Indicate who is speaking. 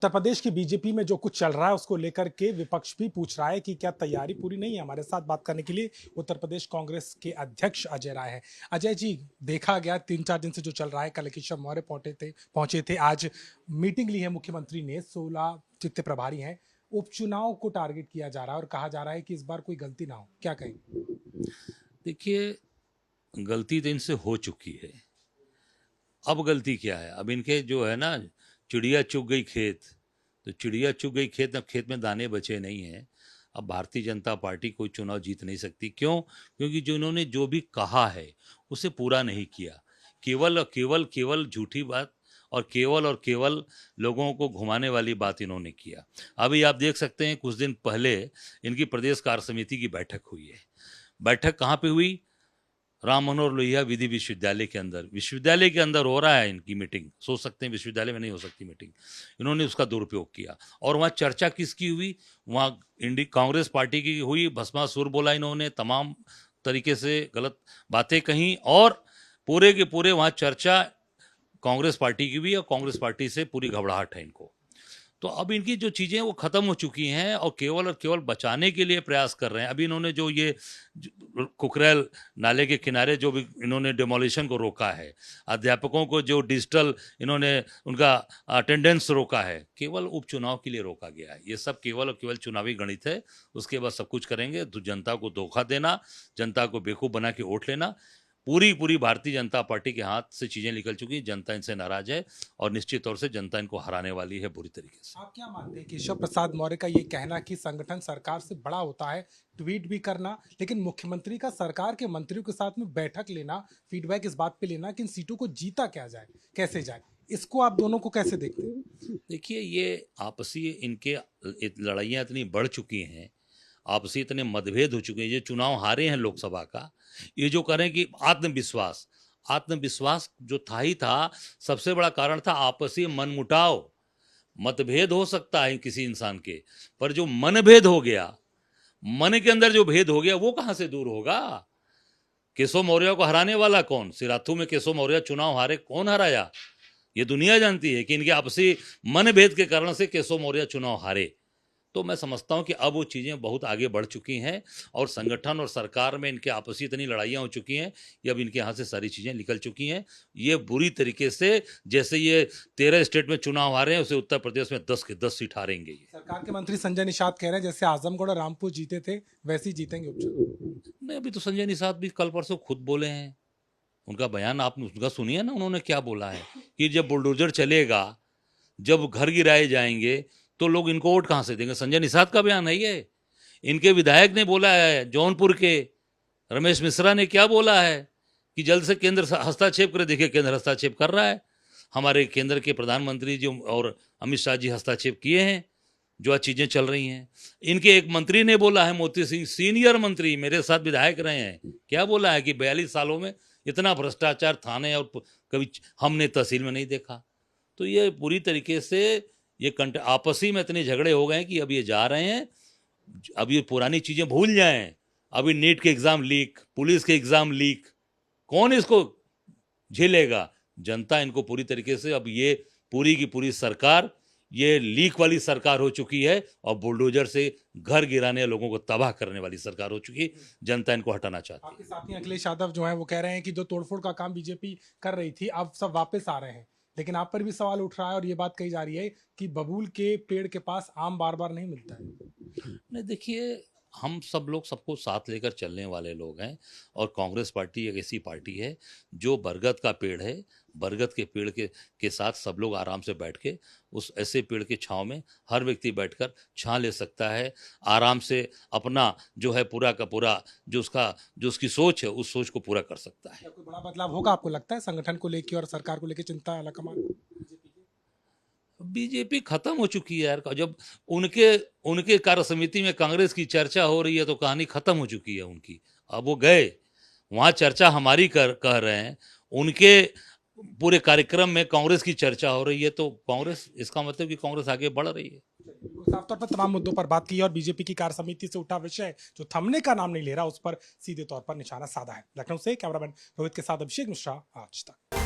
Speaker 1: उत्तर प्रदेश की बीजेपी में जो कुछ चल रहा है उसको लेकर के विपक्ष भी पूछ रहा है कि क्या तैयारी पूरी नहीं है। हमारे साथ बात करने के लिए उत्तर प्रदेश कांग्रेस के अध्यक्ष अजय राय हैं। अजय जी, देखा गया 3-4 दिन से जो चल रहा है, कल केशव मौर्य पहुंचे थे, आज मीटिंग ली है मुख्यमंत्री ने, 16 जितने प्रभारी हैं, उपचुनाव को टारगेट किया जा रहा है और कहा जा रहा है कि इस बार कोई गलती ना हो, क्या कहेंगे?
Speaker 2: देखिए, गलती तो इनसे हो चुकी है। अब गलती क्या है? अब इनके जो है ना, चिड़िया चुग गई खेत। तो चिड़िया चुग गई खेत, अब खेत में दाने बचे नहीं हैं। अब भारतीय जनता पार्टी कोई चुनाव जीत नहीं सकती। क्यों? क्योंकि जो इन्होंने जो भी कहा है उसे पूरा नहीं किया। केवल और केवल झूठी बात और केवल लोगों को घुमाने वाली बात इन्होंने किया। अभी आप देख सकते हैं, कुछ दिन पहले इनकी प्रदेश कार्य समिति की बैठक हुई है। बैठक कहाँ पे हुई? राम मनोहर लोहिया विधि विश्वविद्यालय के अंदर हो रहा है इनकी मीटिंग। सोच सकते हैं विश्वविद्यालय में नहीं हो सकती मीटिंग। इन्होंने उसका दुरुपयोग किया। और वहाँ चर्चा किसकी हुई? वहाँ कांग्रेस पार्टी की हुई। भस्मासुर बोला इन्होंने, तमाम तरीके से गलत बातें कहीं, और पूरे के पूरे वहाँ चर्चा कांग्रेस पार्टी की हुई, और कांग्रेस पार्टी से पूरी घबराहट है इनको। तो अब इनकी जो चीज़ें वो ख़त्म हो चुकी हैं और केवल बचाने के लिए प्रयास कर रहे हैं। अभी इन्होंने जो ये कुकरेल नाले के किनारे जो भी इन्होंने डिमोलिशन को रोका है, अध्यापकों को जो डिजिटल इन्होंने उनका अटेंडेंस रोका है, केवल उपचुनाव के लिए रोका गया है। ये सब केवल और केवल चुनावी गणित है। उसके बाद सब कुछ करेंगे तो जनता को धोखा देना, जनता को बेवकूफ़ बना के वोट लेना। पूरी भारतीय जनता पार्टी के हाथ से चीजें निकल चुकी हैं। जनता इनसे नाराज है और निश्चित तौर से जनता इनको हराने वाली है बुरी तरीके से।
Speaker 1: आप क्या मानते हैं केशव प्रसाद मौर्य का ये कहना कि संगठन सरकार से बड़ा होता है, ट्वीट भी करना, लेकिन मुख्यमंत्री का सरकार के मंत्रियों के साथ में बैठक लेना, फीडबैक इस बात पे लेना कि इन सीटों को जीता क्या जाए, कैसे जाए, इसको आप दोनों को कैसे देखते हैं?
Speaker 2: देखिए, ये आपसी इनके लड़ाइयाँ इतनी बढ़ चुकी हैं, आपसी इतने मतभेद हो चुके हैं। ये चुनाव हारे हैं लोकसभा का, ये जो करें कि आत्मविश्वास जो था ही था, सबसे बड़ा कारण था आपसी मनमुटाव। मतभेद हो सकता है किसी इंसान के, पर जो मनभेद हो गया, मन के अंदर जो भेद हो गया, वो कहां से दूर होगा? केशव मौर्य को हराने वाला कौन? सिराथू में केशव मौर्य चुनाव हारे, कौन हराया? ये दुनिया जानती है कि इनके आपसी मनभेद के कारण से केशव मौर्य चुनाव हारे। तो मैं समझता हूं कि अब वो चीज़ें बहुत आगे बढ़ चुकी हैं और संगठन और सरकार में इनके आपसी इतनी लड़ाइयाँ हो चुकी हैं कि अब इनके यहाँ से सारी चीज़ें निकल चुकी हैं। ये बुरी तरीके से, जैसे ये 13 स्टेट में चुनाव हारे हैं, उसे उत्तर प्रदेश में 10 के 10 सीट हारेंगे। ये
Speaker 1: सरकार के मंत्री संजय निषाद कह रहे हैं जैसे आजमगढ़ और रामपुर जीते थे वैसे ही जीतेंगे उपचुनाव।
Speaker 2: नहीं, अभी तो संजय निषाद भी कल परसों खुद बोले हैं। उनका बयान आपने उनका सुनिए ना, उन्होंने क्या बोला है कि जब बुलडोजर चलेगा, जब घर गिराए जाएंगे, तो लोग इनको वोट कहाँ से देंगे? संजय निषाद का बयान है ये। इनके विधायक ने बोला है, जौनपुर के रमेश मिश्रा ने क्या बोला है कि जल्द से केंद्र हस्तक्षेप करे। देखिए, केंद्र हस्तक्षेप कर रहा है। हमारे केंद्र के प्रधानमंत्री जो और अमित शाह जी हस्तक्षेप किए हैं, जो आज चीज़ें चल रही हैं। इनके एक मंत्री ने बोला है, मोती सिंह, सीनियर मंत्री, मेरे साथ विधायक रहे हैं, क्या बोला है कि 42 सालों में इतना भ्रष्टाचार थाने और कभी हमने तहसील में नहीं देखा। तो ये पूरी तरीके से ये आपसी में इतने झगड़े हो गए हैं कि अब ये जा रहे हैं, अब ये पुरानी चीज़ें भूल जाएं। अभी नीट के एग्ज़ाम लीक, पुलिस के एग्ज़ाम लीक, कौन इसको झेलेगा? जनता इनको पूरी तरीके से, अब ये पूरी की पूरी सरकार ये लीक वाली सरकार हो चुकी है और बुलडोजर से घर गिराने, लोगों को तबाह करने वाली सरकार हो चुकी है। जनता इनको हटाना चाहती है।
Speaker 1: आपके साथी अखिलेश यादव जो है वो कह रहे हैं कि जो तोड़फोड़ का काम बीजेपी कर रही थी अब सब वापस आ रहे हैं, लेकिन आप पर भी सवाल उठ रहा है और ये बात कही जा रही है कि बबूल के पेड़ के पास आम बार बार नहीं मिलता है।
Speaker 2: नहीं, देखिए, हम सब लोग सबको साथ लेकर चलने वाले लोग हैं और कांग्रेस पार्टी एक ऐसी पार्टी है जो बरगद का पेड़ है। बरगद के पेड़ के साथ सब लोग आराम से बैठ के, उस ऐसे पेड़ के छांव में हर व्यक्ति बैठकर छां ले सकता है, आराम से अपना जो है पूरा का पूरा जो उसकी सोच है, उस सोच को पूरा कर सकता है।
Speaker 1: क्या कोई बड़ा बदलाव होगा आपको लगता है? संगठन को लेकर और सरकार को लेकर चिंता है आलाकमान बीजेपी की?
Speaker 2: बीजेपी खत्म हो चुकी है यार। जब उनके उनके कार्य समिति में कांग्रेस की चर्चा हो रही है तो कहानी खत्म हो चुकी है उनकी। अब वो गए वहाँ, चर्चा हमारी कह रहे हैं, उनके पूरे कार्यक्रम में कांग्रेस की चर्चा हो रही है, तो कांग्रेस, इसका मतलब कि कांग्रेस आगे बढ़ रही है।
Speaker 1: बिल्कुल साफ तौर पर तमाम मुद्दों पर बात की और बीजेपी की कार्य समिति से उठा विषय जो थमने का नाम नहीं ले रहा उस पर सीधे तौर पर निशाना साधा है। लखनऊ से कैमरामैन रोहित के साथ अभिषेक मिश्रा, आज तक।